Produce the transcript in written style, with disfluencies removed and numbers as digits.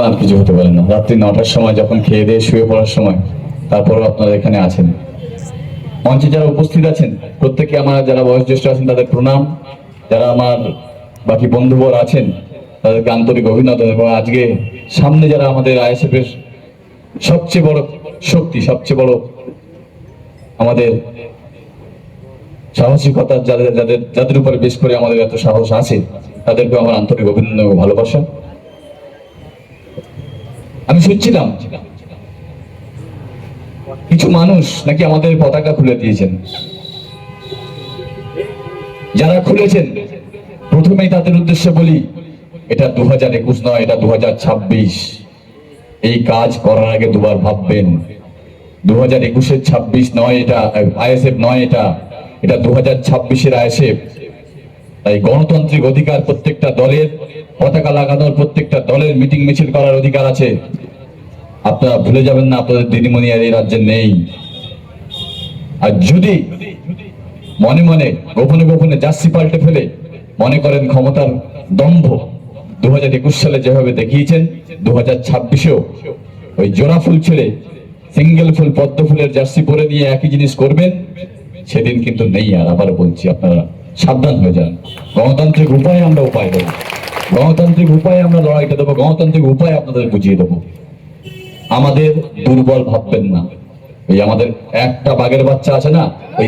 আর কিছু হতে পারে না। রাত্রি 9টার সময় যখন খেয়ে দিয়ে শুয়ে পড়ার সময়, তারপরও আপনারা এখানে আছেন। মঞ্চে যারা উপস্থিত আছেন প্রত্যেকে আমার, যারা বয়োজ্যেষ্ঠ আছেন তাদের প্রণাম, যারা আমার বাকি বন্ধুবর আছেন তাদেরকে আন্তরিক অভিনন্দন। এবং আজকে সামনে যারা আমাদের আইএসএফ এর সবচেয়ে বড় শক্তি, সবচেয়ে বড় আমাদের সাহসিকতা, যাদের যাদের যাদের উপরে বেশ করে আমাদের এত সাহস আছে, তাদেরকে আমার আন্তরিক অভিনন্দন ও ভালোবাসা। আমি শুনছিলাম কিছু মানুষ নাকি আমাদের পতাকা খুলে দিয়েছেন। যারা খুলেছেন প্রথমেই তাদের উদ্দেশ্যে বলি, এটা 2021 নয়, এটা 2026। এই কাজ করার আগে দুবার ভাববেন। 2021-এর 26 নয় এটা, আইএসএফ নয় এটা, এটা 2026-এর আইএসএফ। তাই গণতান্ত্রিক অধিকার প্রত্যেকটা দলের, পতাকা লাগানোর প্রত্যেকটা দলের মিটিং মিছিল করার অধিকার আছে। আপনারা ভুলে যাবেন না, আপনাদের দিদিমণি আর এই রাজ্যে নেই। আর যদি মনে মনে গোপনে গোপনে জার্সি পাল্টে ফেলে মনে করেন ক্ষমতার দম্ভ 2021 সালে যেভাবে দেখিয়েছেন, 2026-এও ওই জোড়া ফুল ছেড়ে সিঙ্গেল ফুল, পদ্ম ফুলের জার্সি পরে নিয়ে একই জিনিস করবেন, সেদিন কিন্তু নেই। আর আবার বলছি, আপনারা সাবধান হয়ে যান। গণতান্ত্রিক উপায়ে আমরা উপায় দেবো, গণতান্ত্রিক উপায়ে আমরা লড়াইটা দেবো, গণতান্ত্রিক উপায় আপনাদের বুঝিয়ে দেবো। আমাদের দুর্বল ভাববেন না। ওই আমাদের একটা বাঘের বাচ্চা আছে না, ওই